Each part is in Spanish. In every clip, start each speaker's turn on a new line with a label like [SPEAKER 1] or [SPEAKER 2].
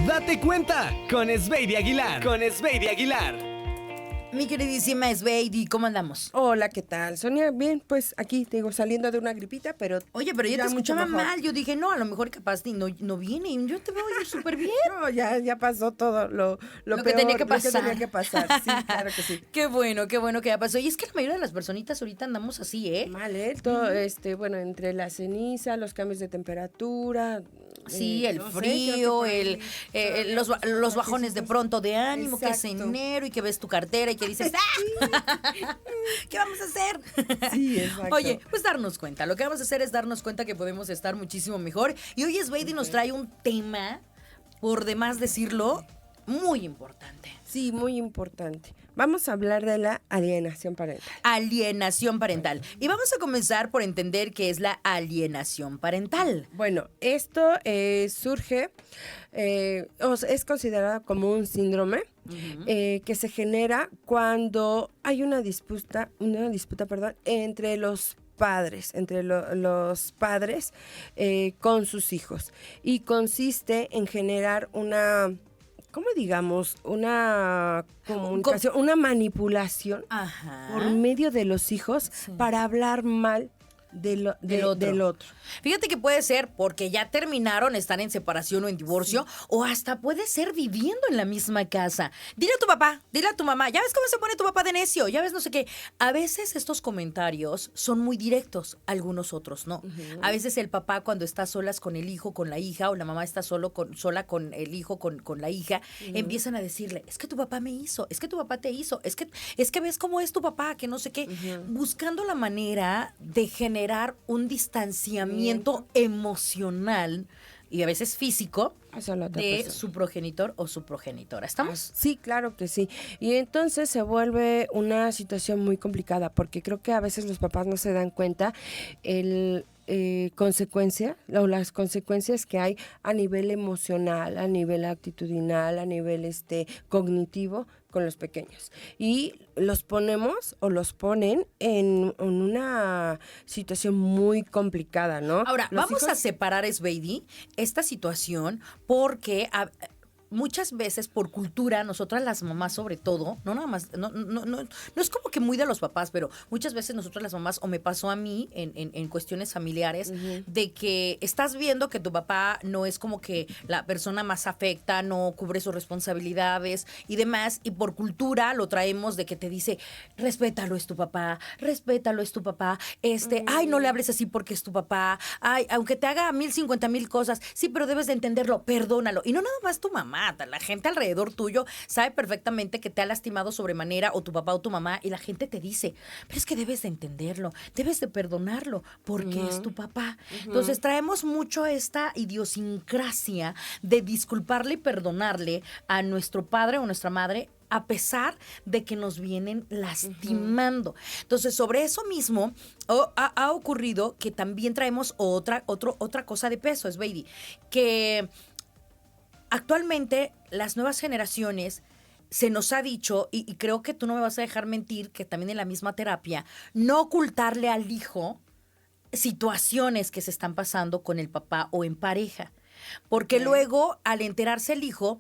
[SPEAKER 1] Date cuenta con Sveidi Aguilar.
[SPEAKER 2] Mi queridísima Sveidi, ¿cómo andamos?
[SPEAKER 3] Hola, ¿qué tal? Sonia, bien, pues aquí, te digo, saliendo de una gripita, pero...
[SPEAKER 2] Oye, pero yo
[SPEAKER 3] ya
[SPEAKER 2] te
[SPEAKER 3] mucho
[SPEAKER 2] escuchaba
[SPEAKER 3] mejor.
[SPEAKER 2] mal. Yo dije, no, a lo mejor capaz no viene. Yo te veo súper bien.
[SPEAKER 3] No, ya pasó todo lo
[SPEAKER 2] Lo que
[SPEAKER 3] peor,
[SPEAKER 2] tenía que pasar.
[SPEAKER 3] Lo que tenía que pasar, sí, claro que sí.
[SPEAKER 2] Qué bueno que ya pasó. Y es que la mayoría de las personitas ahorita andamos así, ¿eh?
[SPEAKER 3] Mal, ¿eh? Todo, bueno, entre la ceniza, los cambios de temperatura...
[SPEAKER 2] Sí, el
[SPEAKER 3] no sé,
[SPEAKER 2] frío,
[SPEAKER 3] creo que por ahí
[SPEAKER 2] los bajones de pronto de ánimo, que es
[SPEAKER 3] Exacto.
[SPEAKER 2] enero y que ves tu cartera y que dices, ¡ah! ¿Qué vamos a hacer?
[SPEAKER 3] Sí, exacto.
[SPEAKER 2] Oye, pues darnos cuenta. Lo que vamos a hacer es darnos cuenta que podemos estar muchísimo mejor. Y hoy Sveidi nos trae un tema, por demás decirlo, muy importante.
[SPEAKER 3] Sí, muy importante. Vamos a hablar de la alienación parental.
[SPEAKER 2] Alienación parental. Y vamos a comenzar por entender qué es la alienación parental.
[SPEAKER 3] Bueno, esto surge, es considerado como un síndrome que se genera cuando hay una disputa, entre los padres, los padres con sus hijos. Y consiste en generar una... ¿Cómo digamos? Una comunicación, una manipulación por medio de los hijos para hablar mal del otro.
[SPEAKER 2] Fíjate que puede ser porque ya terminaron, están en separación o en divorcio, o hasta puede ser viviendo en la misma casa. Dile a tu papá, dile a tu mamá, ya ves cómo se pone tu papá de necio, ya ves no sé qué. A veces estos comentarios son muy directos, algunos otros no. A veces el papá cuando está solas con el hijo, con la hija, o la mamá está sola con el hijo, con la hija, empiezan a decirle, es que tu papá me hizo, es que tu papá te hizo, es que ves cómo es tu papá, que no sé qué. Buscando la manera de generar un distanciamiento emocional y a veces físico de su progenitor o su progenitora. ¿Estamos?
[SPEAKER 3] Sí, claro que sí. Y entonces se vuelve una situación muy complicada porque creo que a veces los papás no se dan cuenta las consecuencias que hay a nivel emocional, a nivel actitudinal, a nivel cognitivo con los pequeños. Y los ponemos o los ponen en una situación muy complicada, ¿no?
[SPEAKER 2] Ahora, vamos a separar, Sveidi, esta situación porque muchas veces por cultura, nosotras las mamás sobre todo, no nada más, no es como que muy de los papás, pero muchas veces nosotras las mamás, o me pasó a mí en cuestiones familiares, de que estás viendo que tu papá no es como que la persona más afecta, no cubre sus responsabilidades y demás, y por cultura lo traemos de que te dice, respétalo, es tu papá, ay, no le hables así porque es tu papá, ay, aunque te haga 1,050,000 cosas, sí, pero debes de entenderlo, perdónalo, y no nada más tu mamá, la gente alrededor tuyo sabe perfectamente que te ha lastimado sobremanera o tu papá o tu mamá y la gente te dice, pero es que debes de entenderlo, debes de perdonarlo porque es tu papá. Entonces traemos mucho esta idiosincrasia de disculparle y perdonarle a nuestro padre o nuestra madre a pesar de que nos vienen lastimando. Entonces, sobre eso mismo ha ocurrido que también traemos otra cosa de peso, Sveidi, que actualmente las nuevas generaciones se nos ha dicho, y creo que tú no me vas a dejar mentir, que también en la misma terapia, no ocultarle al hijo situaciones que se están pasando con el papá o en pareja. Porque luego, al enterarse el hijo,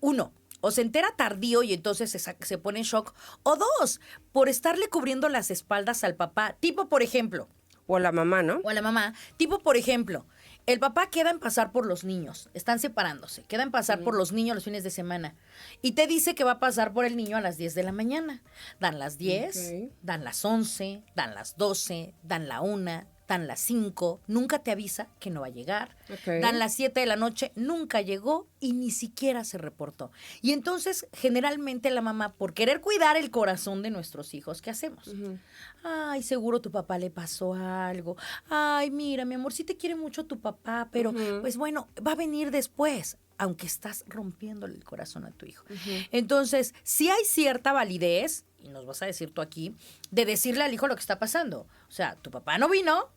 [SPEAKER 2] uno, o se entera tardío y entonces se pone en shock, o dos, por estarle cubriendo las espaldas al papá, tipo, por ejemplo.
[SPEAKER 3] O a la mamá, ¿no?
[SPEAKER 2] O a la mamá. Tipo, por ejemplo, el papá queda en pasar por los niños, están separándose, queda en pasar por los niños los fines de semana y te dice que va a pasar por el niño a las 10 de la mañana. Dan las 10, dan las 11, dan las 12, dan la 1, dan las 5, nunca te avisa que no va a llegar. Dan las 7 de la noche, nunca llegó y ni siquiera se reportó. Y entonces, generalmente la mamá, por querer cuidar el corazón de nuestros hijos, ¿qué hacemos? Ay, seguro tu papá le pasó algo. Ay, mira, mi amor, sí te quiere mucho tu papá, pero pues bueno, va a venir después, aunque estás rompiéndole el corazón a tu hijo. Entonces, sí hay cierta validez, y nos vas a decir tú aquí, de decirle al hijo lo que está pasando. O sea, tu papá no vino,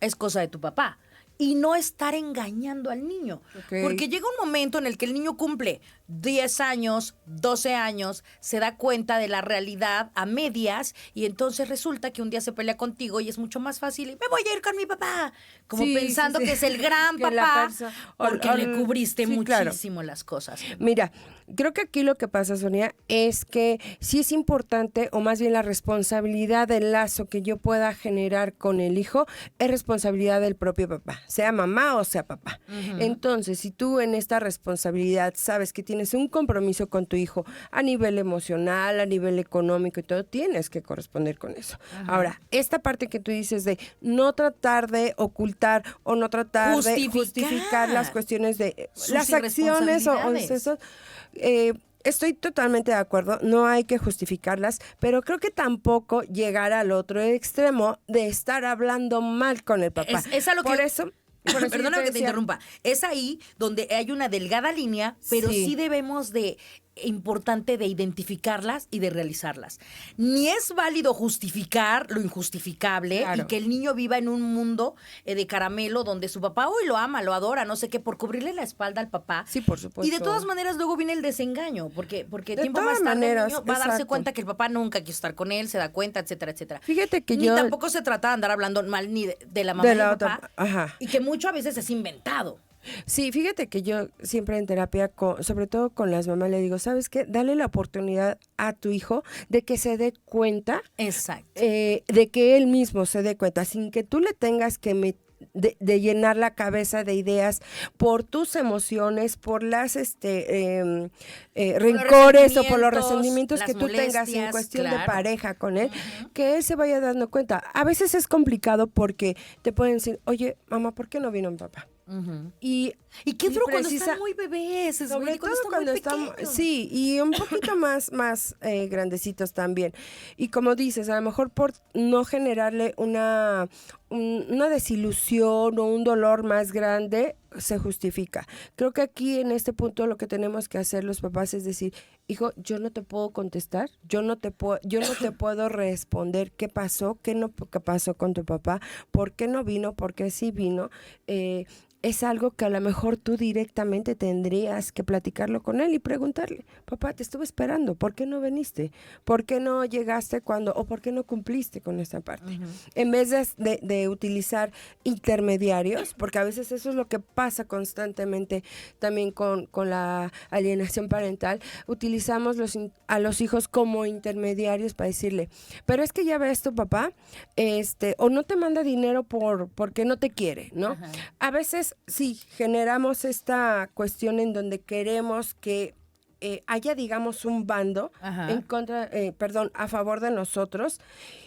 [SPEAKER 2] es cosa de tu papá. y no estar engañando al niño.
[SPEAKER 3] Ok.
[SPEAKER 2] Porque llega un momento en el que el niño cumple 10 años, 12 años, se da cuenta de la realidad a medias y entonces resulta que un día se pelea contigo y es mucho más fácil y me voy a ir con mi papá, como
[SPEAKER 3] Sí,
[SPEAKER 2] pensando
[SPEAKER 3] sí, sí.
[SPEAKER 2] que es el gran
[SPEAKER 3] Que la
[SPEAKER 2] papá porque
[SPEAKER 3] o-
[SPEAKER 2] le cubriste
[SPEAKER 3] sí, claro.
[SPEAKER 2] muchísimo las cosas.
[SPEAKER 3] Mira, creo que aquí lo que pasa, Sonia, es que sí es importante, o más bien la responsabilidad del lazo que yo pueda generar con el hijo, es responsabilidad del propio papá, sea mamá o sea papá. Entonces, si tú en esta responsabilidad sabes que tienes un compromiso con tu hijo a nivel emocional, a nivel económico y todo, tienes que corresponder con eso. Ahora, esta parte que tú dices de no tratar de ocultar o no tratar de justificar las cuestiones de
[SPEAKER 2] Sus
[SPEAKER 3] las acciones o
[SPEAKER 2] irresponsabilidades.
[SPEAKER 3] excesos, estoy totalmente de acuerdo, no hay que justificarlas, pero creo que tampoco llegar al otro extremo de estar hablando mal con el papá.
[SPEAKER 2] Es a lo
[SPEAKER 3] por
[SPEAKER 2] que-
[SPEAKER 3] eso, por eso yo
[SPEAKER 2] Perdóname que te
[SPEAKER 3] decía-
[SPEAKER 2] interrumpa. Es ahí donde hay una delgada línea, pero
[SPEAKER 3] Sí.
[SPEAKER 2] sí debemos de importante de identificarlas y de realizarlas. Ni es válido justificar lo injustificable
[SPEAKER 3] Claro.
[SPEAKER 2] y que el niño viva en un mundo de caramelo donde su papá hoy lo ama, lo adora, no sé qué, por cubrirle la espalda al papá.
[SPEAKER 3] Sí, por supuesto.
[SPEAKER 2] Y de todas maneras luego viene el desengaño, porque
[SPEAKER 3] De
[SPEAKER 2] tiempo
[SPEAKER 3] todas
[SPEAKER 2] más tarde
[SPEAKER 3] maneras,
[SPEAKER 2] el niño va a darse
[SPEAKER 3] exacto.
[SPEAKER 2] cuenta que el papá nunca quiso estar con él, se da cuenta, etcétera, etcétera.
[SPEAKER 3] Fíjate que
[SPEAKER 2] ni
[SPEAKER 3] yo-
[SPEAKER 2] tampoco se trata de andar hablando mal ni de la mamá
[SPEAKER 3] De
[SPEAKER 2] y
[SPEAKER 3] la
[SPEAKER 2] del
[SPEAKER 3] otra-
[SPEAKER 2] papá.
[SPEAKER 3] ajá.
[SPEAKER 2] Y que mucho a veces es inventado.
[SPEAKER 3] Sí, fíjate que yo siempre en terapia, sobre todo con las mamás, le digo, ¿sabes qué? Dale la oportunidad a tu hijo de que se dé cuenta,
[SPEAKER 2] Exacto.
[SPEAKER 3] de que él mismo se dé cuenta, sin que tú le tengas que de llenar la cabeza de ideas por tus emociones, por las rencores o por los resentimientos
[SPEAKER 2] las
[SPEAKER 3] que tú tengas en
[SPEAKER 2] molestias,
[SPEAKER 3] cuestión de
[SPEAKER 2] claro.
[SPEAKER 3] pareja con él, que él se vaya dando cuenta. A veces es complicado porque te pueden decir, oye, mamá, ¿por qué no vino mi papá? Y
[SPEAKER 2] qué duro cuando
[SPEAKER 3] precisa-
[SPEAKER 2] están muy bebés, es
[SPEAKER 3] sobre
[SPEAKER 2] muy-
[SPEAKER 3] todo
[SPEAKER 2] están
[SPEAKER 3] cuando
[SPEAKER 2] muy
[SPEAKER 3] estamos,
[SPEAKER 2] pequeños.
[SPEAKER 3] sí, y un poquito más grandecitos también. Y como dices, a lo mejor por no generarle una desilusión o un dolor más grande, se justifica. Creo que aquí en este punto lo que tenemos que hacer los papás es decir, hijo, yo no te puedo contestar, yo no te puedo responder qué pasó, qué pasó con tu papá, por qué no vino, por qué sí vino. Es algo que a lo mejor tú directamente tendrías que platicarlo con él y preguntarle, papá, te estuve esperando, ¿por qué no viniste? ¿Por qué no llegaste o por qué no cumpliste con esta parte? En vez de utilizar intermediarios, porque a veces eso es lo que pasa constantemente también con la alienación parental, utilizamos a los hijos como intermediarios para decirle, pero es que ya ves tu papá, o no te manda dinero porque no te quiere, ¿no?
[SPEAKER 2] Ajá.
[SPEAKER 3] A veces sí generamos esta cuestión en donde queremos que haya, digamos, un bando
[SPEAKER 2] Ajá.
[SPEAKER 3] a favor de nosotros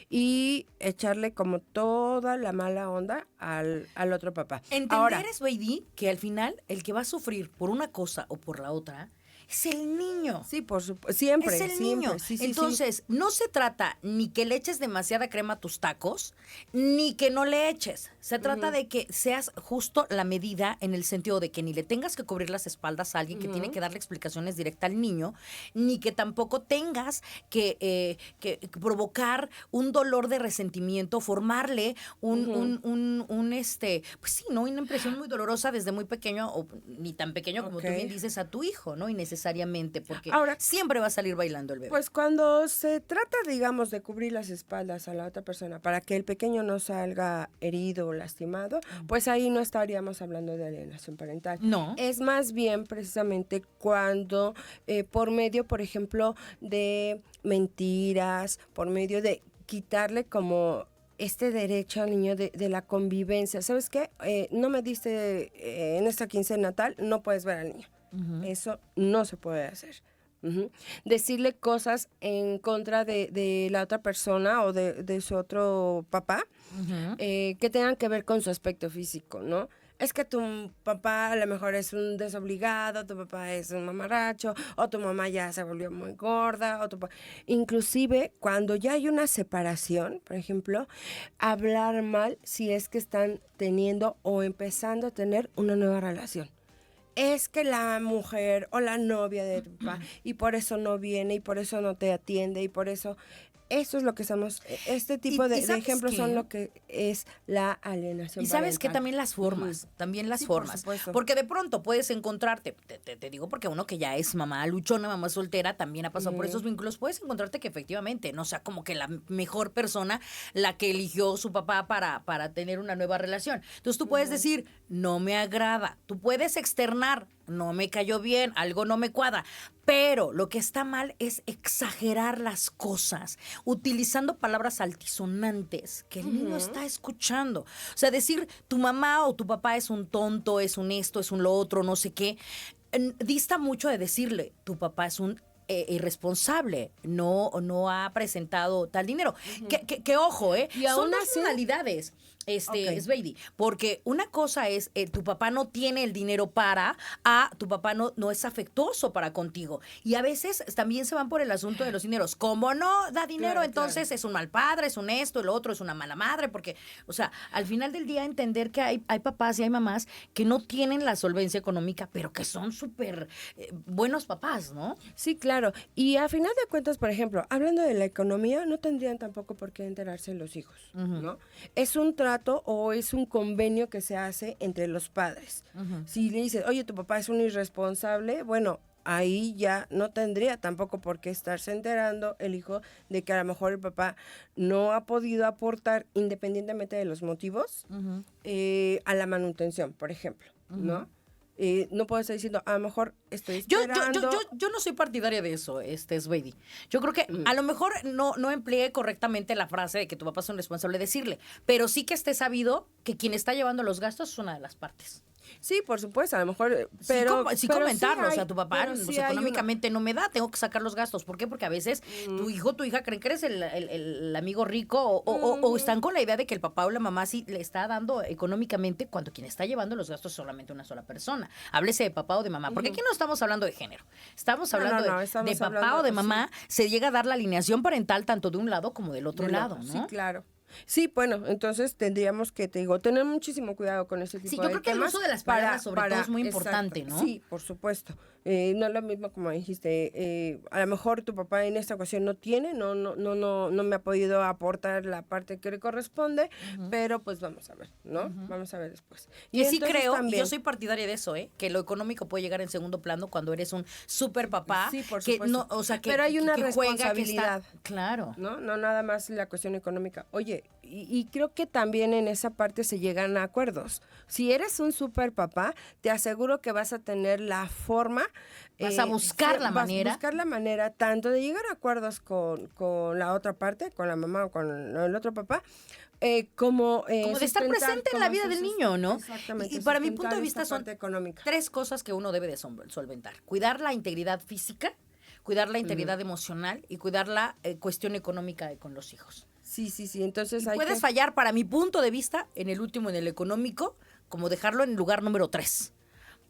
[SPEAKER 3] y echarle como toda la mala onda al otro papá.
[SPEAKER 2] Entender
[SPEAKER 3] Ahora,
[SPEAKER 2] es, baby, que al final el que va a sufrir por una cosa o por la otra es el niño.
[SPEAKER 3] sí, por supuesto, siempre,
[SPEAKER 2] Es el
[SPEAKER 3] siempre.
[SPEAKER 2] niño.
[SPEAKER 3] Sí, sí,
[SPEAKER 2] Entonces, no se trata ni que le eches demasiada crema a tus tacos, ni que no le eches. Se trata de que seas justo la medida en el sentido de que ni le tengas que cubrir las espaldas a alguien que tiene que darle explicaciones directas al niño, ni que tampoco tengas que provocar un dolor de resentimiento, formarle pues sí, ¿no? Una impresión muy dolorosa desde muy pequeño, o ni tan pequeño como tú
[SPEAKER 3] Ok.
[SPEAKER 2] bien dices, a tu hijo, ¿no? Innecesariamente, porque
[SPEAKER 3] Ahora,
[SPEAKER 2] siempre va a salir bailando el bebé.
[SPEAKER 3] pues cuando se trata, digamos, de cubrir las espaldas a la otra persona para que el pequeño no salga herido o lastimado, pues ahí no estaríamos hablando de alienación parental.
[SPEAKER 2] No.
[SPEAKER 3] Es más bien precisamente cuando por medio, por ejemplo, de mentiras, por medio de quitarle como este derecho al niño de la convivencia. ¿Sabes qué? No me diste en esta quincena natal, no puedes ver al niño. Eso no se puede hacer. Decirle cosas en contra de la otra persona o de su otro papá que tengan que ver con su aspecto físico, ¿no? Es que tu papá a lo mejor es un desobligado, tu papá es un mamarracho, o tu mamá ya se volvió muy gorda, inclusive cuando ya hay una separación, por ejemplo, hablar mal si es que están teniendo o empezando a tener una nueva relación. Es que la mujer o la novia de tu papá, y por eso no viene, y por eso no te atiende, y por eso eso es lo que estamos, este tipo
[SPEAKER 2] Y
[SPEAKER 3] de
[SPEAKER 2] ¿sabes
[SPEAKER 3] ejemplos
[SPEAKER 2] qué?
[SPEAKER 3] son lo que es la alienación
[SPEAKER 2] Y sabes que
[SPEAKER 3] parental.
[SPEAKER 2] también las formas, también las
[SPEAKER 3] Sí, por
[SPEAKER 2] formas.
[SPEAKER 3] supuesto.
[SPEAKER 2] Porque de pronto puedes encontrarte, te digo porque uno que ya es mamá luchona, mamá soltera, también ha pasado por esos vínculos, puedes encontrarte que efectivamente no sea como que la mejor persona la que eligió su papá para tener una nueva relación. Entonces tú puedes decir, no me agrada. Tú puedes externar, no me cayó bien, algo no me cuadra. Pero lo que está mal es exagerar las cosas, utilizando palabras altisonantes que el niño está escuchando. O sea, decir tu mamá o tu papá es un tonto, es un esto, es un lo otro, no sé qué, dista mucho de decirle tu papá es un irresponsable, no ha presentado tal dinero. Que ojo,
[SPEAKER 3] Y
[SPEAKER 2] son
[SPEAKER 3] aún
[SPEAKER 2] dos
[SPEAKER 3] así-
[SPEAKER 2] modalidades.
[SPEAKER 3] Ok.
[SPEAKER 2] Sveidi, porque una cosa es tu papá no tiene el dinero tu papá no es afectuoso para contigo. Y a veces también se van por el asunto de los dineros. Como no da dinero,
[SPEAKER 3] Claro,
[SPEAKER 2] entonces es un mal padre, es un esto, el otro es una mala madre, porque, o sea, al final del día entender que hay papás y hay mamás que no tienen la solvencia económica, pero que son súper buenos papás, ¿no?
[SPEAKER 3] Sí, claro. Y a final de cuentas, por ejemplo, hablando de la economía, no tendrían tampoco por qué enterarse los hijos, ¿no? Es un trato o es un convenio que se hace entre los padres. Si le dices, oye, tu papá es un irresponsable, bueno, ahí ya no tendría tampoco por qué estarse enterando el hijo de que a lo mejor el papá no ha podido aportar, independientemente de los motivos, a la manutención, por ejemplo, ¿no? No puedo estar diciendo, a lo mejor estoy esperando.
[SPEAKER 2] Yo no soy partidaria de eso, Sveidi. Yo creo que a lo mejor no empleé correctamente la frase de que tu papá es un responsable decirle, pero sí que esté sabido que quien está llevando los gastos es una de las partes.
[SPEAKER 3] Sí, por supuesto, a lo mejor, pero
[SPEAKER 2] Sí
[SPEAKER 3] pero
[SPEAKER 2] comentarlo,
[SPEAKER 3] sí
[SPEAKER 2] o sea,
[SPEAKER 3] hay-
[SPEAKER 2] tu papá
[SPEAKER 3] pero
[SPEAKER 2] pues,
[SPEAKER 3] sí hay
[SPEAKER 2] económicamente no me da, tengo que sacar los gastos. ¿Por qué? Porque a veces tu hijo o tu hija creen que eres el amigo rico o están con la idea de que el papá o la mamá sí le está dando económicamente cuando quien está llevando los gastos es solamente una sola persona. Háblese de papá o de mamá, porque aquí no estamos hablando de género, estamos hablando
[SPEAKER 3] estamos
[SPEAKER 2] de papá
[SPEAKER 3] hablando-
[SPEAKER 2] o de mamá, se llega a dar la alineación parental tanto de un lado como del otro
[SPEAKER 3] del
[SPEAKER 2] lado,
[SPEAKER 3] otro.
[SPEAKER 2] ¿no?
[SPEAKER 3] Sí, claro. Sí, bueno, entonces tendríamos que, te digo, tener muchísimo cuidado con ese tipo
[SPEAKER 2] Sí,
[SPEAKER 3] de
[SPEAKER 2] yo creo que el
[SPEAKER 3] temas
[SPEAKER 2] uso de las palabras sobre todo es muy
[SPEAKER 3] exacto.
[SPEAKER 2] importante, ¿no?
[SPEAKER 3] Sí, por supuesto. No es lo mismo como dijiste, a lo mejor tu papá en esta ocasión no tiene, no me ha podido aportar la parte que le corresponde, pero pues vamos a ver, ¿no? Vamos a ver después.
[SPEAKER 2] Y sí
[SPEAKER 3] entonces
[SPEAKER 2] creo, y
[SPEAKER 3] también-
[SPEAKER 2] yo soy partidaria de eso, que lo económico puede llegar en segundo plano cuando eres un super papá.
[SPEAKER 3] Sí, por
[SPEAKER 2] que
[SPEAKER 3] supuesto.
[SPEAKER 2] no, o sea, que,
[SPEAKER 3] Pero hay una
[SPEAKER 2] que juega, que está-
[SPEAKER 3] responsabilidad.
[SPEAKER 2] claro.
[SPEAKER 3] ¿no? No nada más la cuestión económica. Oye, y creo que también en esa parte se llegan a acuerdos. Si eres un super papá, te aseguro que vas a tener la forma.
[SPEAKER 2] Vas a buscar la
[SPEAKER 3] vas a
[SPEAKER 2] manera.
[SPEAKER 3] buscar la manera tanto de llegar a acuerdos con la otra parte, con la mamá o con el otro papá, como
[SPEAKER 2] Como de estar
[SPEAKER 3] sustentar,
[SPEAKER 2] presente en la
[SPEAKER 3] como
[SPEAKER 2] vida del niño, ¿no?
[SPEAKER 3] Exactamente.
[SPEAKER 2] Y para mi
[SPEAKER 3] sustentar
[SPEAKER 2] punto de
[SPEAKER 3] esta
[SPEAKER 2] vista son
[SPEAKER 3] parte económica.
[SPEAKER 2] 3 cosas que uno debe de solventar. Cuidar la integridad física, cuidar la integridad emocional y cuidar la cuestión económica con los hijos.
[SPEAKER 3] Sí. Entonces
[SPEAKER 2] Y
[SPEAKER 3] hay
[SPEAKER 2] puedes
[SPEAKER 3] que...
[SPEAKER 2] fallar, para mi punto de vista, en el último, en el económico, como dejarlo en lugar número 3.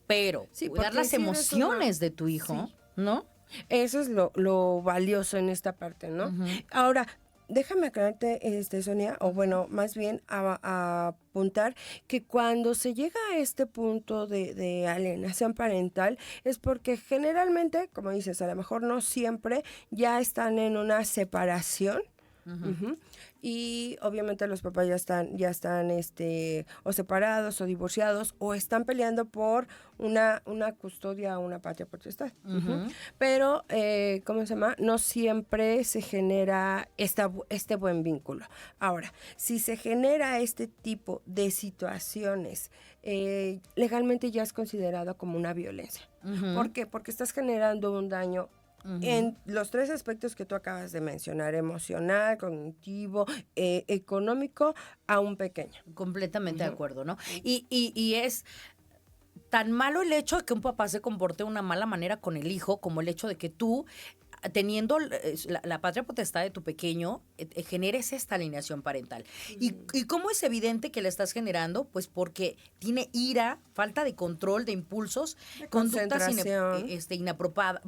[SPEAKER 2] Pero
[SPEAKER 3] Sí,
[SPEAKER 2] cuidar
[SPEAKER 3] porque
[SPEAKER 2] las
[SPEAKER 3] si eres
[SPEAKER 2] emociones
[SPEAKER 3] una-
[SPEAKER 2] de tu hijo,
[SPEAKER 3] Sí.
[SPEAKER 2] ¿no?
[SPEAKER 3] Eso es lo valioso en esta parte, ¿no? Ahora, déjame aclararte, Sonia, o bueno, más bien a apuntar que cuando se llega a este punto de alienación parental es porque generalmente, como dices, a lo mejor no siempre ya están en una separación. Ujú. Y obviamente los papás ya están o separados o divorciados o están peleando por una custodia o una patria potestad. Ujú. Pero, ¿cómo se llama? No siempre se genera este buen vínculo. Ahora, si se genera este tipo de situaciones, legalmente ya es considerado como una violencia. ¿Por qué? Porque estás generando un daño en los 3 aspectos que tú acabas de mencionar: emocional, cognitivo, económico, a un pequeño.
[SPEAKER 2] Completamente de acuerdo, ¿no? Y es tan malo el hecho de que un papá se comporte de una mala manera con el hijo como el hecho de que tú, teniendo la patria potestad de tu pequeño, generes esta alineación parental. ¿Y cómo es evidente que la estás generando? Pues porque tiene ira, falta de control, de impulsos, conductas
[SPEAKER 3] concentración.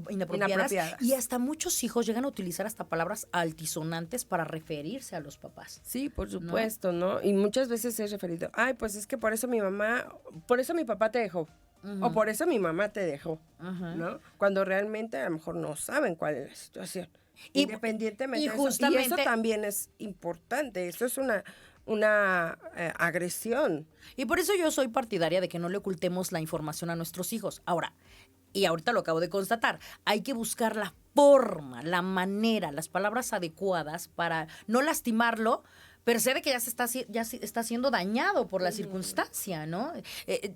[SPEAKER 2] inapropiadas. Y hasta muchos hijos llegan a utilizar hasta palabras altisonantes para referirse a los papás.
[SPEAKER 3] Sí, por supuesto, ¿no? Y muchas veces es referido, ay, pues es que por eso mi papá te dejó. O por eso mi mamá te dejó, ¿no? Cuando realmente a lo mejor no saben cuál es la situación.
[SPEAKER 2] Y-
[SPEAKER 3] independientemente
[SPEAKER 2] y
[SPEAKER 3] de eso. Y eso
[SPEAKER 2] justamente-
[SPEAKER 3] también es importante, eso es una agresión.
[SPEAKER 2] Y por eso yo soy partidaria de que no le ocultemos la información a nuestros hijos. Ahora, y ahorita lo acabo de constatar, hay que buscar la forma, la manera, las palabras adecuadas para no lastimarlo, pero se ve que ya se está siendo dañado por la circunstancia, ¿no?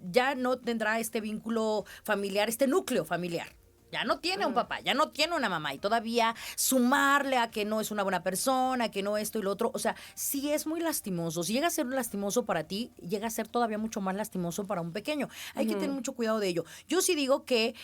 [SPEAKER 2] Ya no tendrá este vínculo familiar, este núcleo familiar. Ya no tiene un papá, ya no tiene una mamá y todavía sumarle a que no es una buena persona, que no esto y lo otro, o sea, sí es muy lastimoso. Si llega a ser lastimoso para ti, llega a ser todavía mucho más lastimoso para un pequeño. Hay que tener mucho cuidado de ello. Yo sí digo que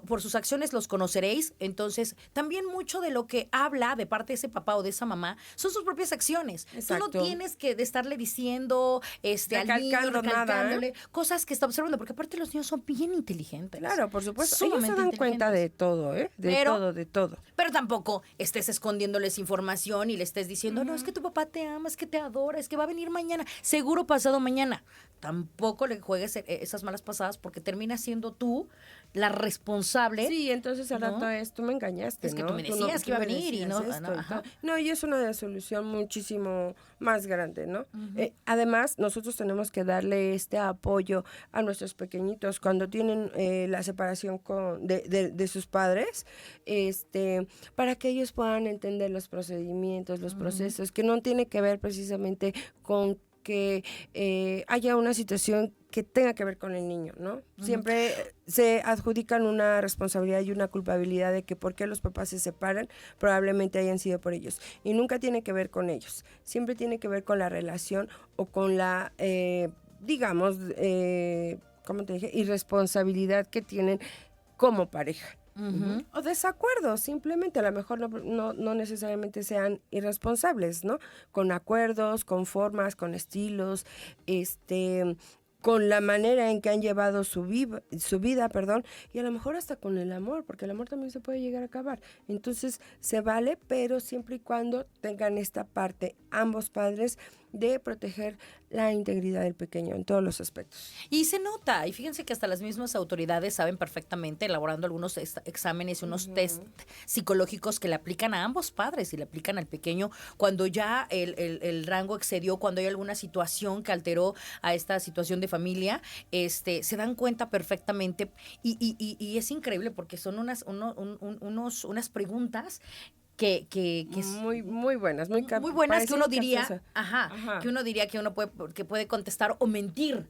[SPEAKER 2] por sus acciones los conoceréis, entonces también mucho de lo que habla de parte de ese papá o de esa mamá son sus propias acciones. Tú
[SPEAKER 3] Exacto.
[SPEAKER 2] no tienes que de estarle diciendo al niño,
[SPEAKER 3] Recalcando nada,
[SPEAKER 2] recalcándole cosas que está observando, porque aparte los niños son bien inteligentes.
[SPEAKER 3] Claro, por supuesto. Ellos se
[SPEAKER 2] Sumamente
[SPEAKER 3] dan cuenta de
[SPEAKER 2] inteligentes.
[SPEAKER 3] todo, ¿eh? De
[SPEAKER 2] Pero-
[SPEAKER 3] todo, de todo.
[SPEAKER 2] Pero tampoco estés escondiéndoles información y le estés diciendo, no, es que tu papá te ama, es que te adora, es que va a venir mañana, seguro pasado mañana. Tampoco le juegues esas malas pasadas porque terminas siendo tú la responsable.
[SPEAKER 3] Sí, entonces al
[SPEAKER 2] ¿no?
[SPEAKER 3] rato tú me engañaste,
[SPEAKER 2] Es que
[SPEAKER 3] ¿no?
[SPEAKER 2] tú me decías que iba a
[SPEAKER 3] me
[SPEAKER 2] venir y
[SPEAKER 3] decías
[SPEAKER 2] no,
[SPEAKER 3] esto y
[SPEAKER 2] ajá.
[SPEAKER 3] tal. No, y es una solución muchísimo más grande, ¿no? Además, nosotros tenemos que darle este apoyo a nuestros pequeñitos cuando tienen la separación de sus padres, para que ellos puedan entender los procedimientos, los procesos, que no tiene que ver precisamente con que haya una situación que tenga que ver con el niño, ¿no? Siempre se adjudican una responsabilidad y una culpabilidad de que por qué los papás se separan, probablemente hayan sido por ellos. Y nunca tiene que ver con ellos. Siempre tiene que ver con la relación o con la, digamos, ¿cómo te dije? Irresponsabilidad que tienen como pareja. O desacuerdos, simplemente, a lo mejor no necesariamente sean irresponsables, ¿no? Con acuerdos, con formas, con estilos, con la manera en que han llevado su vida, perdón, y a lo mejor hasta con el amor, porque el amor también se puede llegar a acabar. Entonces, se vale, pero siempre y cuando tengan esta parte, ambos padres, de proteger la integridad del pequeño en todos los aspectos.
[SPEAKER 2] Y se nota, y fíjense que hasta las mismas autoridades saben perfectamente, elaborando algunos exámenes y unos test psicológicos que le aplican a ambos padres y le aplican al pequeño cuando ya el rango excedió, cuando hay alguna situación que alteró a esta situación de familia, se dan cuenta perfectamente y es increíble porque son unas preguntas que
[SPEAKER 3] Muy, muy buenas, muy
[SPEAKER 2] muy buenas que
[SPEAKER 3] parecen
[SPEAKER 2] uno diría,
[SPEAKER 3] capciosas.
[SPEAKER 2] que uno diría que uno puede contestar o mentir,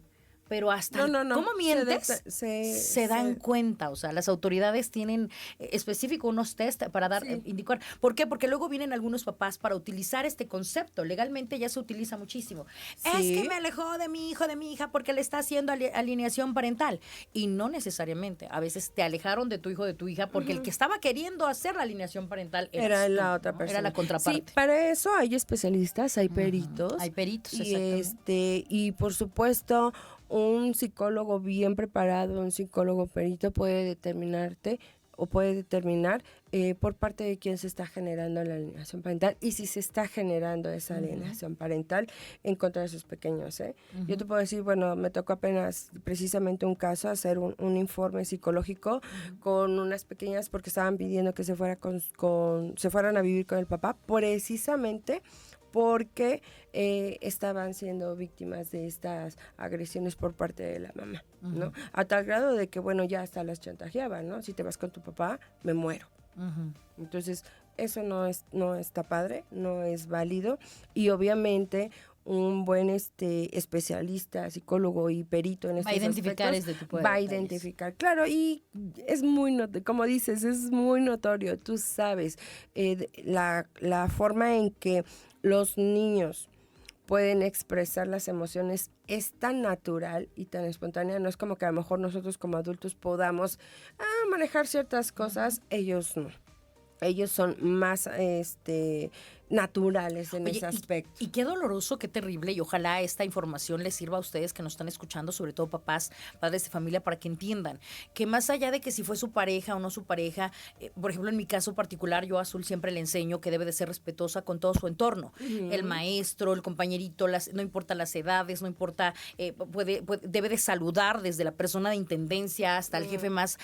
[SPEAKER 2] pero hasta
[SPEAKER 3] No.
[SPEAKER 2] cómo mientes se dan
[SPEAKER 3] se-
[SPEAKER 2] cuenta, o sea, las autoridades tienen específico unos test para dar indicar. ¿Por qué? Porque luego vienen algunos papás para utilizar este concepto. Legalmente ya se utiliza muchísimo.
[SPEAKER 3] Sí.
[SPEAKER 2] Es que me alejó de mi hijo, de mi hija porque le está haciendo alineación parental y no necesariamente. A veces te alejaron de tu hijo, de tu hija porque el que estaba queriendo hacer la alineación parental
[SPEAKER 3] era
[SPEAKER 2] eras
[SPEAKER 3] la
[SPEAKER 2] tú,
[SPEAKER 3] otra
[SPEAKER 2] ¿no?
[SPEAKER 3] persona.
[SPEAKER 2] Era la contraparte.
[SPEAKER 3] Sí, para eso hay especialistas, hay peritos.
[SPEAKER 2] Hay peritos,
[SPEAKER 3] y
[SPEAKER 2] exactamente.
[SPEAKER 3] y por supuesto, un psicólogo bien preparado, un psicólogo perito puede determinarte o puede determinar por parte de quién se está generando la alienación parental y si se está generando esa alienación parental en contra de sus pequeños. Yo te puedo decir, bueno, me tocó apenas precisamente un caso, hacer un informe psicológico con unas pequeñas porque estaban pidiendo que se fueran a vivir con el papá, precisamente porque estaban siendo víctimas de estas agresiones por parte de la mamá, ¿no? A tal grado de que, bueno, ya hasta las chantajeaban, ¿no? Si te vas con tu papá, me muero. Entonces, eso no está padre, no es válido y obviamente un buen especialista, psicólogo y perito en
[SPEAKER 2] Va a
[SPEAKER 3] estos
[SPEAKER 2] identificar
[SPEAKER 3] aspectos
[SPEAKER 2] este tipo de
[SPEAKER 3] va a
[SPEAKER 2] detalles.
[SPEAKER 3] identificar, claro, y es como dices, es muy notorio, tú sabes, la forma en que los niños pueden expresar las emociones es tan natural y tan espontánea, no es como que a lo mejor nosotros como adultos podamos manejar ciertas cosas, ellos no. Ellos son más naturales en
[SPEAKER 2] Oye,
[SPEAKER 3] ese aspecto.
[SPEAKER 2] y qué doloroso, qué terrible, y ojalá esta información les sirva a ustedes que nos están escuchando, sobre todo papás, padres de familia, para que entiendan que más allá de que si fue su pareja o no su pareja, por ejemplo, en mi caso particular, yo a Azul siempre le enseño que debe de ser respetuosa con todo su entorno, el maestro, el compañerito, no importa las edades, no importa, debe de saludar desde la persona de intendencia hasta el jefe más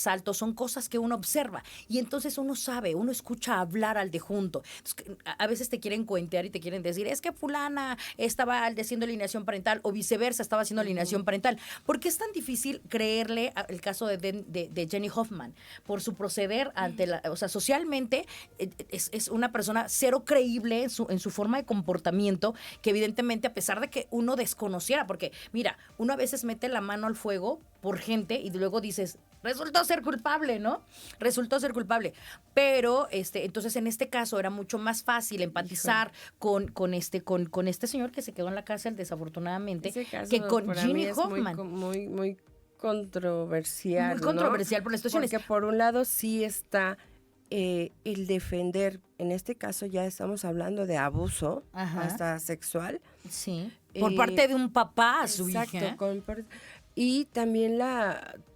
[SPEAKER 2] alto, son cosas que uno observa, y entonces uno sabe, uno escucha hablar al de junto. Entonces, a veces te quieren cuentear y te quieren decir, es que fulana estaba haciendo alineación parental o viceversa, estaba haciendo alineación parental. ¿Por qué es tan difícil creerle el caso de Jenny Hoffman? Por su proceder ante o sea, socialmente es una persona cero creíble en su forma de comportamiento, que evidentemente a pesar de que uno desconociera, porque mira, uno a veces mete la mano al fuego por gente y luego dices, resultó ser culpable, ¿no? Resultó ser culpable. Pero, entonces en este caso era mucho más fácil empatizar con este señor que se quedó en la cárcel, desafortunadamente,
[SPEAKER 3] Ese caso
[SPEAKER 2] que con
[SPEAKER 3] para
[SPEAKER 2] Ginny
[SPEAKER 3] mí es
[SPEAKER 2] Hoffman.
[SPEAKER 3] muy controversial.
[SPEAKER 2] Muy controversial
[SPEAKER 3] ¿no?
[SPEAKER 2] por las situaciones.
[SPEAKER 3] Porque por un lado sí está el defender, en este caso ya estamos hablando de abuso,
[SPEAKER 2] Ajá.
[SPEAKER 3] hasta sexual.
[SPEAKER 2] Sí. Por parte de un papá a su
[SPEAKER 3] Exacto,
[SPEAKER 2] hija.
[SPEAKER 3] Y también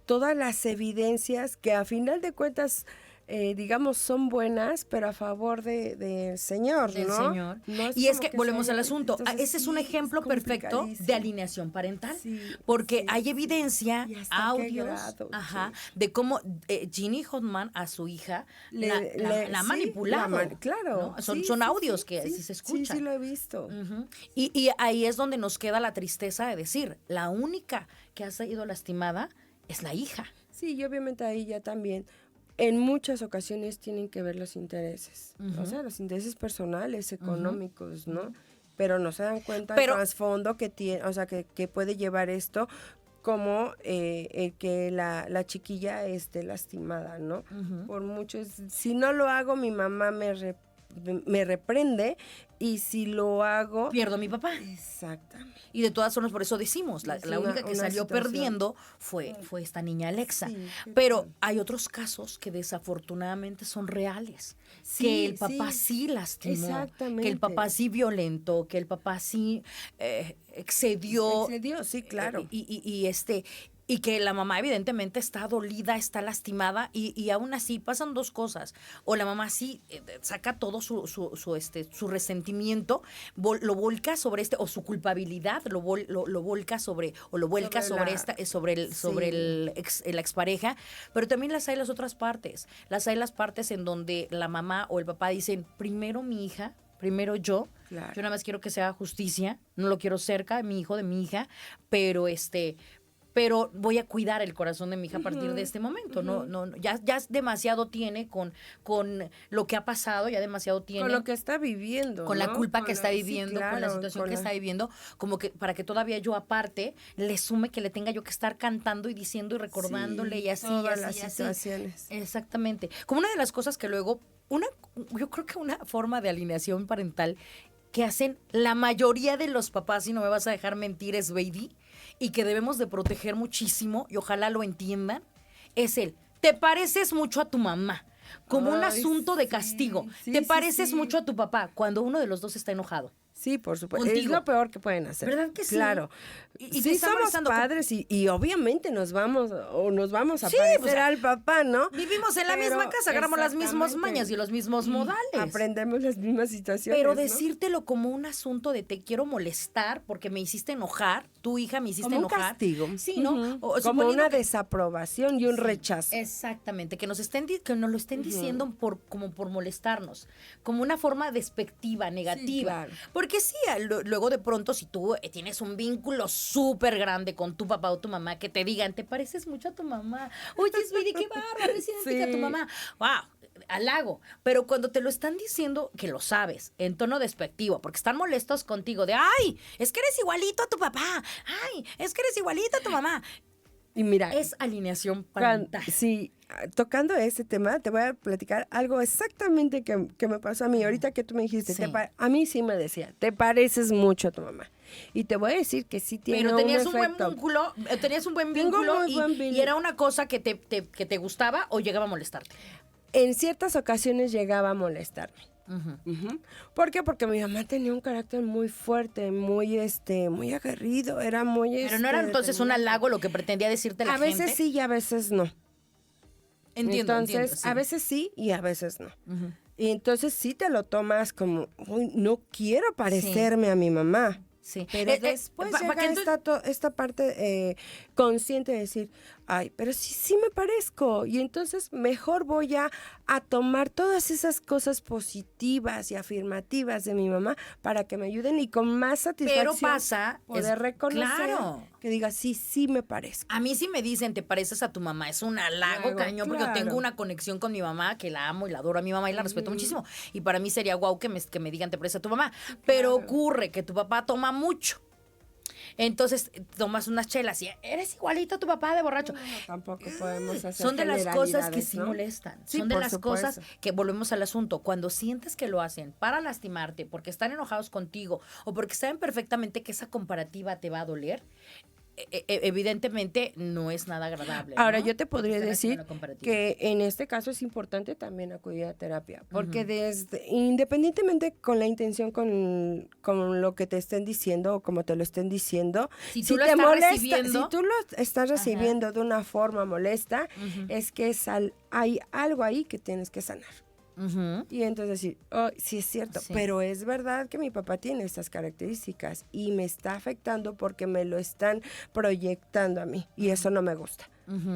[SPEAKER 3] todas las evidencias que a final de cuentas, digamos, son buenas, pero a favor del señor,
[SPEAKER 2] Del
[SPEAKER 3] ¿no?
[SPEAKER 2] señor.
[SPEAKER 3] No
[SPEAKER 2] Y es
[SPEAKER 3] como
[SPEAKER 2] que volvemos
[SPEAKER 3] se
[SPEAKER 2] al
[SPEAKER 3] haya-
[SPEAKER 2] asunto.
[SPEAKER 3] entonces,
[SPEAKER 2] Ese es un
[SPEAKER 3] sí,
[SPEAKER 2] ejemplo perfecto de
[SPEAKER 3] complicadísimo.
[SPEAKER 2] alineación parental.
[SPEAKER 3] Sí,
[SPEAKER 2] porque
[SPEAKER 3] sí,
[SPEAKER 2] hay
[SPEAKER 3] sí.
[SPEAKER 2] evidencia,
[SPEAKER 3] ¿Y hasta qué
[SPEAKER 2] audios,
[SPEAKER 3] grado?
[SPEAKER 2] ajá,
[SPEAKER 3] Sí.
[SPEAKER 2] de cómo Ginny Hoffman a su hija la ha
[SPEAKER 3] sí,
[SPEAKER 2] manipulado.
[SPEAKER 3] claro.
[SPEAKER 2] ¿no? Son
[SPEAKER 3] sí,
[SPEAKER 2] audios
[SPEAKER 3] sí,
[SPEAKER 2] que
[SPEAKER 3] sí,
[SPEAKER 2] sí se escuchan.
[SPEAKER 3] Sí, sí lo he visto.
[SPEAKER 2] Ujú. Y ahí es donde nos queda la tristeza de decir, la única que ha sido lastimada es la hija.
[SPEAKER 3] Sí, y obviamente ahí ya también, en muchas ocasiones tienen que ver los intereses, o sea, los intereses personales, económicos, ¿no? Pero no se dan cuenta del trasfondo que tiene, o sea, que puede llevar esto como el que la chiquilla esté lastimada, ¿no? Por muchos, si no lo hago, mi mamá me reprende, y si lo hago...
[SPEAKER 2] Pierdo a mi papá.
[SPEAKER 3] Exactamente.
[SPEAKER 2] Y de todas formas, por eso decimos, la única que
[SPEAKER 3] una
[SPEAKER 2] salió
[SPEAKER 3] situación.
[SPEAKER 2] perdiendo fue esta niña Alexa.
[SPEAKER 3] Sí,
[SPEAKER 2] pero hay otros casos que desafortunadamente son reales.
[SPEAKER 3] Sí,
[SPEAKER 2] que el papá
[SPEAKER 3] sí,
[SPEAKER 2] sí lastimó,
[SPEAKER 3] exactamente.
[SPEAKER 2] que el papá sí violentó, que el papá sí excedió.
[SPEAKER 3] Excedió, sí, claro.
[SPEAKER 2] Y que la mamá evidentemente está dolida, está lastimada, y aún así pasan dos cosas. O la mamá sí saca todo su resentimiento, lo volca sobre o su culpabilidad lo volca sobre, o lo vuelca sobre la expareja, pero también las hay las otras partes. Las hay las partes en donde la mamá o el papá dicen, primero mi hija, primero yo.
[SPEAKER 3] Claro.
[SPEAKER 2] Yo nada más quiero que se haga justicia, no lo quiero cerca de mi hijo, de mi hija, pero voy a cuidar el corazón de mi hija a partir de este momento. No, ya demasiado tiene con lo que ha pasado, ya demasiado tiene
[SPEAKER 3] con lo que está viviendo,
[SPEAKER 2] con la
[SPEAKER 3] ¿no?
[SPEAKER 2] culpa que está viviendo,
[SPEAKER 3] sí, claro,
[SPEAKER 2] con la situación que está viviendo, como que para que todavía yo aparte le sume que le tenga yo que estar cantando y diciendo y recordándole,
[SPEAKER 3] sí,
[SPEAKER 2] y así,
[SPEAKER 3] todas
[SPEAKER 2] y
[SPEAKER 3] las
[SPEAKER 2] así, y así.
[SPEAKER 3] situaciones.
[SPEAKER 2] Exactamente. Como una de las cosas que luego, yo creo que una forma de alineación parental que hacen la mayoría de los papás, y no me vas a dejar mentir, es baby, y que debemos de proteger muchísimo, y ojalá lo entiendan, es te pareces mucho a tu mamá, como un asunto de castigo.
[SPEAKER 3] sí,
[SPEAKER 2] te
[SPEAKER 3] sí,
[SPEAKER 2] pareces
[SPEAKER 3] sí.
[SPEAKER 2] mucho a tu papá, cuando uno de los dos está enojado.
[SPEAKER 3] Sí, por supuesto.
[SPEAKER 2] Contigo.
[SPEAKER 3] Es lo peor que pueden hacer.
[SPEAKER 2] ¿Verdad que sí?
[SPEAKER 3] Claro.
[SPEAKER 2] Y te
[SPEAKER 3] sí,
[SPEAKER 2] está
[SPEAKER 3] somos
[SPEAKER 2] molestando
[SPEAKER 3] padres y obviamente nos vamos a
[SPEAKER 2] Sí,
[SPEAKER 3] parecer
[SPEAKER 2] pues,
[SPEAKER 3] al papá, ¿no?
[SPEAKER 2] Vivimos en la
[SPEAKER 3] Pero
[SPEAKER 2] misma casa, agarramos las mismas
[SPEAKER 3] exactamente.
[SPEAKER 2] mañas y los mismos modales.
[SPEAKER 3] Aprendemos las mismas situaciones,
[SPEAKER 2] Pero
[SPEAKER 3] ¿no?
[SPEAKER 2] decírtelo como un asunto de te quiero molestar porque me hiciste enojar, tu hija me hiciste
[SPEAKER 3] como un
[SPEAKER 2] enojar.
[SPEAKER 3] castigo.
[SPEAKER 2] Sí, ¿no?
[SPEAKER 3] Ujú.
[SPEAKER 2] O
[SPEAKER 3] Como
[SPEAKER 2] suponiendo
[SPEAKER 3] una
[SPEAKER 2] que-
[SPEAKER 3] desaprobación y un rechazo.
[SPEAKER 2] Exactamente, que nos lo estén diciendo como por molestarnos, como una forma despectiva, negativa.
[SPEAKER 3] claro.
[SPEAKER 2] Porque sí, luego de pronto si tú tienes un vínculo súper grande con tu papá o tu mamá, que te digan, te pareces mucho a tu mamá. Oye, Sweetie, qué bárbaro, es idéntica a tu
[SPEAKER 3] Sí.
[SPEAKER 2] mamá. Wow, halago. Pero cuando te lo están diciendo, que lo sabes, en tono despectivo, porque están molestos contigo, de, ay, es que eres igualito a tu papá. Ay, es que eres igualito a tu mamá.
[SPEAKER 3] Y mira,
[SPEAKER 2] Es alineación
[SPEAKER 3] Cuan-
[SPEAKER 2] parental.
[SPEAKER 3] sí, tocando ese tema, te voy a platicar algo exactamente que me pasó a mí. Ahorita que tú me dijiste,
[SPEAKER 2] Sí.
[SPEAKER 3] a mí sí me decía, te pareces mucho a tu mamá. Y te voy a decir que sí tiene
[SPEAKER 2] Pero tenías
[SPEAKER 3] un
[SPEAKER 2] un buen
[SPEAKER 3] efecto.
[SPEAKER 2] vínculo,
[SPEAKER 3] Tengo muy
[SPEAKER 2] y,
[SPEAKER 3] buen
[SPEAKER 2] y
[SPEAKER 3] vínculo.
[SPEAKER 2] era una cosa que te gustaba o llegaba a molestarte.
[SPEAKER 3] En ciertas ocasiones llegaba a molestarme. Ujú. ¿Por qué? Porque mi mamá tenía un carácter muy fuerte, muy aguerrido, era muy...
[SPEAKER 2] Pero no era entonces un
[SPEAKER 3] determinante.
[SPEAKER 2] halago lo que pretendía decirte la
[SPEAKER 3] A
[SPEAKER 2] gente.
[SPEAKER 3] veces sí y a veces no.
[SPEAKER 2] Entiendo,
[SPEAKER 3] Entonces,
[SPEAKER 2] entiendo, sí.
[SPEAKER 3] a veces sí y a veces no.
[SPEAKER 2] Ujú.
[SPEAKER 3] Y entonces sí te lo tomas como, "Uy, no quiero parecerme a mi mamá".
[SPEAKER 2] Sí.
[SPEAKER 3] Pero después
[SPEAKER 2] pa'
[SPEAKER 3] llega
[SPEAKER 2] que entonces-
[SPEAKER 3] esta parte consciente de decir, ay, pero sí me parezco. Y entonces mejor voy a tomar todas esas cosas positivas y afirmativas de mi mamá para que me ayuden y con más satisfacción
[SPEAKER 2] Pero pasa...
[SPEAKER 3] poder reconocer
[SPEAKER 2] Claro.
[SPEAKER 3] que diga, sí me parezco.
[SPEAKER 2] A mí sí me dicen, te pareces a tu mamá, es un halago
[SPEAKER 3] Claro,
[SPEAKER 2] cañón, porque yo
[SPEAKER 3] claro.
[SPEAKER 2] tengo una conexión con mi mamá, que la amo y la adoro a mi mamá y la respeto muchísimo. Y para mí sería guau que me digan, te pareces a tu mamá. Pero ocurre que tu papá toma mucho. Entonces tomas unas chelas y eres igualito a tu papá de borracho.
[SPEAKER 3] No, tampoco podemos hacer
[SPEAKER 2] Son de las cosas que
[SPEAKER 3] generalidades,
[SPEAKER 2] sí
[SPEAKER 3] ¿no?
[SPEAKER 2] molestan.
[SPEAKER 3] Sí,
[SPEAKER 2] Son de
[SPEAKER 3] por
[SPEAKER 2] las
[SPEAKER 3] supuesto.
[SPEAKER 2] cosas que volvemos al asunto. Cuando sientes que lo hacen para lastimarte, porque están enojados contigo o porque saben perfectamente que esa comparativa te va a doler, evidentemente no es nada agradable.
[SPEAKER 3] Ahora,
[SPEAKER 2] ¿no?
[SPEAKER 3] yo te
[SPEAKER 2] Porque
[SPEAKER 3] podría
[SPEAKER 2] están haciendo
[SPEAKER 3] decir
[SPEAKER 2] la comparativa.
[SPEAKER 3] que en este caso es importante también acudir a terapia, porque independientemente con la intención, con lo que te estén diciendo o como te lo estén diciendo,
[SPEAKER 2] Si tú lo
[SPEAKER 3] te
[SPEAKER 2] estás
[SPEAKER 3] molesta,
[SPEAKER 2] recibiendo-
[SPEAKER 3] si tú lo estás recibiendo de una forma molesta, es que hay algo ahí que tienes que sanar.
[SPEAKER 2] Ujú.
[SPEAKER 3] Y entonces decir, oh, sí es cierto,
[SPEAKER 2] Sí.
[SPEAKER 3] pero es verdad que mi papá tiene estas características y me está afectando porque me lo están proyectando a mí y eso no me gusta.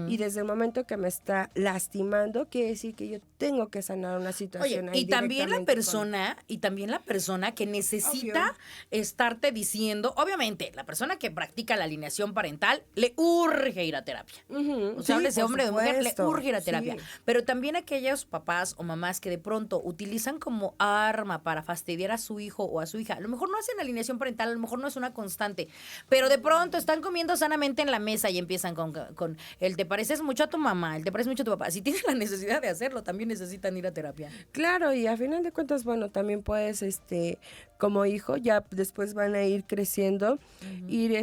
[SPEAKER 3] Y desde el momento que me está lastimando, quiere decir que yo tengo que sanar una
[SPEAKER 2] Oye,
[SPEAKER 3] situación ahí
[SPEAKER 2] y también la
[SPEAKER 3] directamente
[SPEAKER 2] persona que necesita estarte diciendo, obviamente, la persona que practica la alineación parental le urge ir a terapia.
[SPEAKER 3] Ujú,
[SPEAKER 2] O sea,
[SPEAKER 3] sí,
[SPEAKER 2] háblese
[SPEAKER 3] por
[SPEAKER 2] hombre de mujer, le
[SPEAKER 3] supuesto,
[SPEAKER 2] urge ir a terapia.
[SPEAKER 3] sí.
[SPEAKER 2] Pero también aquellos papás o mamás que de pronto utilizan como arma para fastidiar a su hijo o a su hija. A lo mejor no hacen alineación parental, a lo mejor no es una constante, pero de pronto están comiendo sanamente en la mesa y empiezan con el te pareces mucho a tu mamá, el te pareces mucho a tu papá. Si tienen la necesidad de hacerlo, también necesitan ir a terapia.
[SPEAKER 3] Claro, y a final de cuentas, bueno, también puedes, como hijo, ya después van a ir creciendo, ir,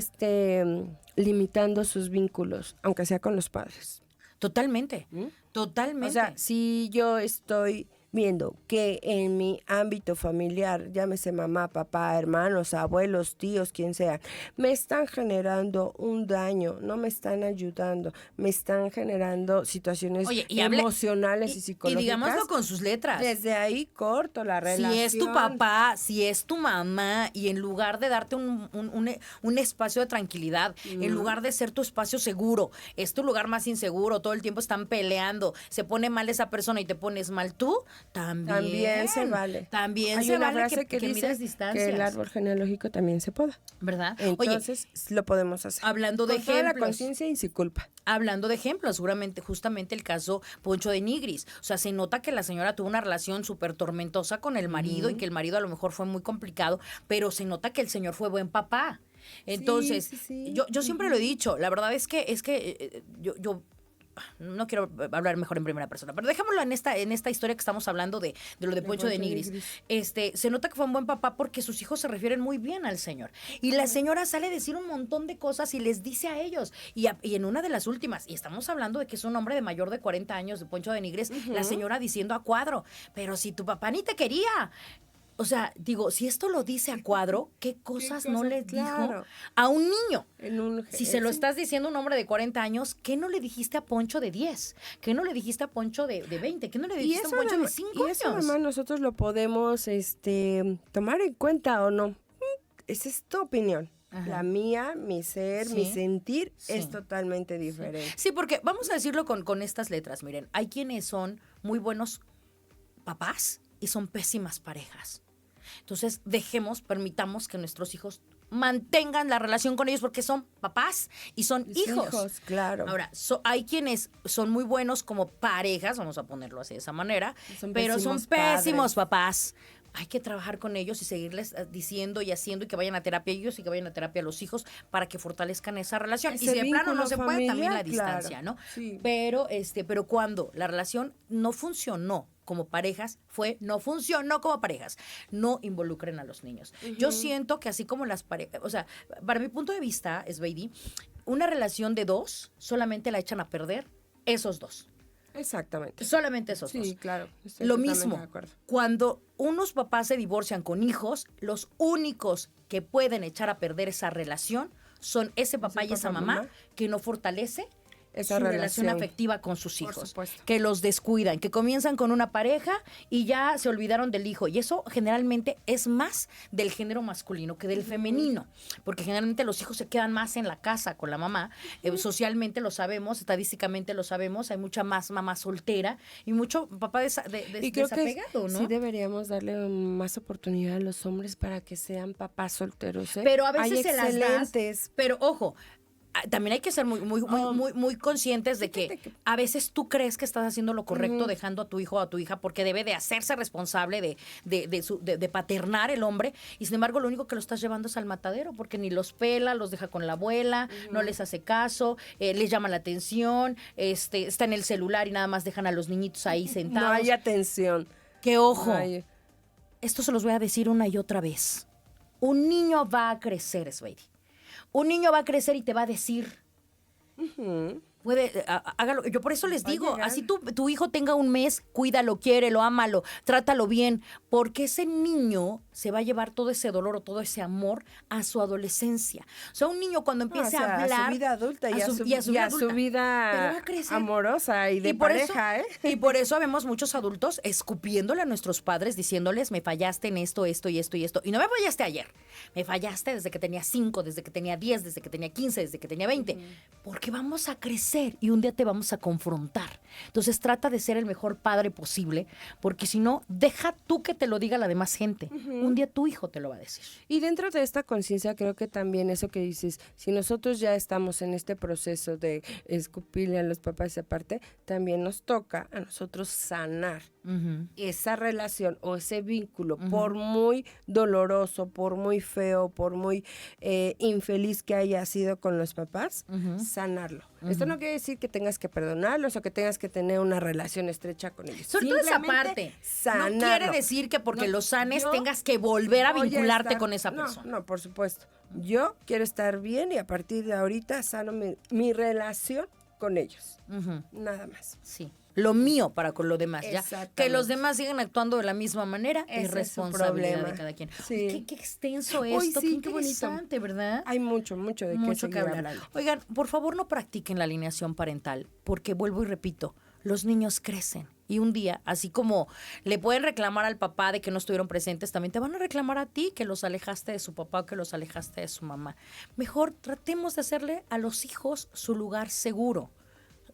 [SPEAKER 3] limitando sus vínculos, aunque sea con los padres.
[SPEAKER 2] Totalmente, totalmente.
[SPEAKER 3] O sea, si yo estoy viendo que en mi ámbito familiar, llámese mamá, papá, hermanos, abuelos, tíos, quien sea, me están generando un daño, no me están ayudando, me están generando situaciones
[SPEAKER 2] Oye,
[SPEAKER 3] emocionales y
[SPEAKER 2] y
[SPEAKER 3] psicológicas.
[SPEAKER 2] digámoslo con sus letras.
[SPEAKER 3] Desde ahí corto la relación.
[SPEAKER 2] Si es tu papá, si es tu mamá, y en lugar de darte un espacio de tranquilidad, en lugar de ser tu espacio seguro, es tu lugar más inseguro, todo el tiempo están peleando, se pone mal esa persona y te pones mal tú, también
[SPEAKER 3] se vale.
[SPEAKER 2] También
[SPEAKER 3] Hay
[SPEAKER 2] se
[SPEAKER 3] una
[SPEAKER 2] vale
[SPEAKER 3] frase que dice
[SPEAKER 2] midas distancias.
[SPEAKER 3] que el árbol genealógico también se poda.
[SPEAKER 2] ¿Verdad? Oye,
[SPEAKER 3] Entonces, lo podemos hacer.
[SPEAKER 2] hablando de
[SPEAKER 3] Con toda la
[SPEAKER 2] ejemplos.
[SPEAKER 3] conciencia y sin culpa.
[SPEAKER 2] Hablando de ejemplos, seguramente, justamente el caso Poncho de Nigris. O sea, se nota que la señora tuvo una relación súper tormentosa con el marido y que el marido a lo mejor fue muy complicado, pero se nota que el señor fue buen papá. Entonces,
[SPEAKER 3] sí.
[SPEAKER 2] yo siempre lo he dicho, la verdad es que yo no quiero hablar mejor en primera persona, pero dejémoslo en esta historia que estamos hablando de lo de Poncho de Nigris. Se nota que fue un buen papá porque sus hijos se refieren muy bien al señor. Y la señora sale a decir un montón de cosas y les dice a ellos. Y en una de las últimas, y estamos hablando de que es un hombre de mayor de 40 años, de Poncho de Nigris, la señora diciendo a cuadro, pero si tu papá ni te quería. O sea, digo, si esto lo dice a cuadro, ¿qué cosas no le dijo a un niño? Si se lo estás diciendo a un hombre de 40 años, ¿qué no le dijiste a Poncho de 10? ¿Qué no le dijiste a Poncho de 20? ¿Qué no le dijiste a Poncho de 5 años?
[SPEAKER 3] Y eso, mamá, nosotros lo podemos tomar en cuenta o no. Esa es tu opinión.
[SPEAKER 2] Ajá.
[SPEAKER 3] La mía, mi ser,
[SPEAKER 2] Sí.
[SPEAKER 3] mi sentir
[SPEAKER 2] Sí.
[SPEAKER 3] es totalmente diferente.
[SPEAKER 2] Sí, porque vamos a decirlo con estas letras. Miren, hay quienes son muy buenos papás y son pésimas parejas. Entonces, permitamos que nuestros hijos mantengan la relación con ellos porque son papás y son hijos.
[SPEAKER 3] Claro.
[SPEAKER 2] Ahora, hay quienes son muy buenos como parejas, vamos a ponerlo así de esa manera,
[SPEAKER 3] Son
[SPEAKER 2] pero son
[SPEAKER 3] pésimos
[SPEAKER 2] pésimos papás. Hay que trabajar con ellos y seguirles diciendo y haciendo y que vayan a terapia ellos y que vayan a terapia los hijos para que fortalezcan esa relación.
[SPEAKER 3] Ese
[SPEAKER 2] y si de plano no
[SPEAKER 3] vínculo
[SPEAKER 2] se puede, también la
[SPEAKER 3] familiar,
[SPEAKER 2] distancia,
[SPEAKER 3] claro.
[SPEAKER 2] ¿no?
[SPEAKER 3] Sí.
[SPEAKER 2] Pero cuando la relación no funcionó como parejas, no funcionó como parejas. No involucren a los niños. Yo siento que así como las parejas, o sea, para mi punto de vista, Sveidi, una relación de dos solamente la echan a perder esos dos.
[SPEAKER 3] Exactamente.
[SPEAKER 2] Solamente esos dos.
[SPEAKER 3] Sí, claro. Estoy
[SPEAKER 2] Lo
[SPEAKER 3] totalmente
[SPEAKER 2] mismo,
[SPEAKER 3] de acuerdo.
[SPEAKER 2] cuando unos papás se divorcian con hijos, los únicos que pueden echar a perder esa relación son ese papá y esa mamá que no fortalece
[SPEAKER 3] esa
[SPEAKER 2] su relación
[SPEAKER 3] relación
[SPEAKER 2] afectiva con sus
[SPEAKER 3] Por
[SPEAKER 2] hijos,
[SPEAKER 3] supuesto.
[SPEAKER 2] que los descuidan, que comienzan con una pareja y ya se olvidaron del hijo. Y eso generalmente es más del género masculino que del femenino, porque generalmente los hijos se quedan más en la casa con la mamá. Socialmente lo sabemos, estadísticamente lo sabemos, hay mucha más mamá soltera y mucho papá
[SPEAKER 3] Y creo que
[SPEAKER 2] desapegado, ¿no?
[SPEAKER 3] sí deberíamos darle más oportunidad a los hombres para que sean papás solteros, ¿eh?
[SPEAKER 2] Pero a veces
[SPEAKER 3] Hay
[SPEAKER 2] se las das.
[SPEAKER 3] excelentes.
[SPEAKER 2] Pero ojo, también hay que ser muy conscientes de que a veces tú crees que estás haciendo lo correcto dejando a tu hijo o a tu hija porque debe de hacerse responsable de paternar el hombre y sin embargo lo único que lo estás llevando es al matadero porque ni los pela, los deja con la abuela, no les hace caso, les llama la atención, está en el celular y nada más dejan a los niñitos ahí sentados.
[SPEAKER 3] No hay atención.
[SPEAKER 2] Que ojo,
[SPEAKER 3] No hay-
[SPEAKER 2] esto se los voy a decir una y otra vez. Un niño va a crecer, Sveidi. Un niño va a crecer y te va a decir, hágalo. Yo por eso les
[SPEAKER 3] Va a
[SPEAKER 2] digo,
[SPEAKER 3] llegar.
[SPEAKER 2] así tu hijo tenga un mes, cuídalo, quiérelo, ámalo, trátalo bien, porque ese niño se va a llevar todo ese dolor o todo ese amor a su adolescencia. O sea, un niño cuando empiece
[SPEAKER 3] O sea,
[SPEAKER 2] a hablar...
[SPEAKER 3] a su vida adulta y a su
[SPEAKER 2] vida
[SPEAKER 3] vida
[SPEAKER 2] adulta, pero va a crecer.
[SPEAKER 3] amorosa y de
[SPEAKER 2] por
[SPEAKER 3] pareja,
[SPEAKER 2] eso,
[SPEAKER 3] ¿eh?
[SPEAKER 2] Y por eso vemos muchos adultos escupiéndole a nuestros padres, diciéndoles, me fallaste en esto, esto y esto y esto. Y no me fallaste ayer, me fallaste desde que tenía 5, desde que tenía 10, desde que tenía 15, desde que tenía 20. Porque vamos a crecer y un día te vamos a confrontar. Entonces trata de ser el mejor padre posible, porque si no, deja tú que te lo diga la demás gente. Un día tu hijo te lo va a decir.
[SPEAKER 3] Y dentro de esta conciencia creo que también eso que dices, si nosotros ya estamos en este proceso de escupirle a los papás esa parte, también nos toca a nosotros sanar esa relación o ese vínculo, por muy doloroso, por muy feo, por muy infeliz que haya sido con los papás, sanarlo. Esto no quiere decir que tengas que perdonarlos o que tengas que tener una relación estrecha con ellos.
[SPEAKER 2] Sobre todo esa
[SPEAKER 3] Simplemente
[SPEAKER 2] parte.
[SPEAKER 3] sanarlo.
[SPEAKER 2] No quiere decir que porque
[SPEAKER 3] No,
[SPEAKER 2] lo sanes
[SPEAKER 3] yo
[SPEAKER 2] tengas que volver a
[SPEAKER 3] voy
[SPEAKER 2] vincularte
[SPEAKER 3] estar-
[SPEAKER 2] con esa
[SPEAKER 3] no,
[SPEAKER 2] persona.
[SPEAKER 3] No, por supuesto. Yo quiero estar bien y a partir de ahorita sano mi relación con ellos. Nada más.
[SPEAKER 2] Sí. Lo mío para con lo demás, ya.
[SPEAKER 3] Exactamente.
[SPEAKER 2] Que los demás sigan actuando de la misma manera
[SPEAKER 3] Ese
[SPEAKER 2] es
[SPEAKER 3] es su
[SPEAKER 2] responsabilidad
[SPEAKER 3] problema.
[SPEAKER 2] de cada quien.
[SPEAKER 3] Sí.
[SPEAKER 2] Oye, qué extenso
[SPEAKER 3] Uy,
[SPEAKER 2] esto,
[SPEAKER 3] sí,
[SPEAKER 2] qué
[SPEAKER 3] qué bonito.
[SPEAKER 2] interesante, ¿verdad?
[SPEAKER 3] Hay mucho de qué
[SPEAKER 2] Mucho
[SPEAKER 3] seguir
[SPEAKER 2] que hablar.
[SPEAKER 3] hablando.
[SPEAKER 2] Oigan, por favor no practiquen la alineación parental, porque vuelvo y repito, los niños crecen. Y un día, así como le pueden reclamar al papá de que no estuvieron presentes, también te van a reclamar a ti que los alejaste de su papá o que los alejaste de su mamá. Mejor tratemos de hacerle a los hijos su lugar seguro,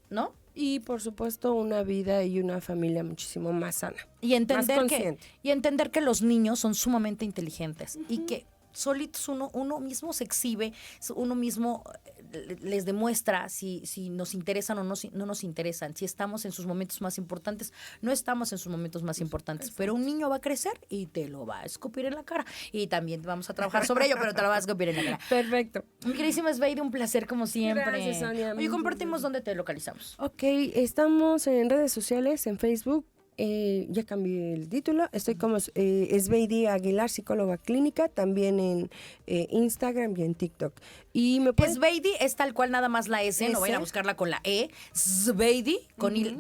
[SPEAKER 2] ¿no?
[SPEAKER 3] Y por supuesto una vida y una familia muchísimo más sana.
[SPEAKER 2] Y entender
[SPEAKER 3] Más
[SPEAKER 2] que,
[SPEAKER 3] consciente.
[SPEAKER 2] y entender que los niños son sumamente inteligentes y que solitos uno mismo se exhibe, uno mismo les demuestra si nos interesan o no nos interesan, si estamos en sus momentos más importantes, no estamos en sus momentos más importantes, pero un niño va a crecer y te lo va a escupir en la cara y también vamos a trabajar sobre ello, pero te lo va a escupir en la cara.
[SPEAKER 3] Perfecto.
[SPEAKER 2] Mi queridísima Sveidi, un placer como siempre.
[SPEAKER 3] Gracias, Sonia.
[SPEAKER 2] Oye, compartimos dónde te localizamos.
[SPEAKER 3] Ok, estamos en redes sociales, en Facebook. Ya cambié el título. Estoy como Sveidi Aguilar, psicóloga clínica, también en Instagram y en TikTok. Y me pueden...
[SPEAKER 2] Sveidi es tal cual nada más la S, no
[SPEAKER 3] S.
[SPEAKER 2] vayan a buscarla con la E. Sveidi con Y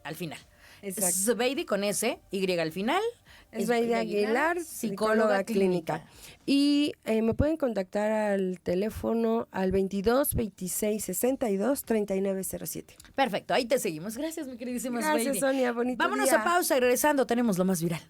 [SPEAKER 2] al final.
[SPEAKER 3] Exacto.
[SPEAKER 2] Sveidi con S, Y al final.
[SPEAKER 3] Sveidi Aguilar, psicóloga clínica. Y me pueden contactar al teléfono al 22 26 62 3907.
[SPEAKER 2] Perfecto, ahí te seguimos. Gracias, mi queridísima Sveidi.
[SPEAKER 3] Gracias, Sonia. Bonito
[SPEAKER 2] Vámonos
[SPEAKER 3] día.
[SPEAKER 2] a pausa y regresando tenemos lo más viral.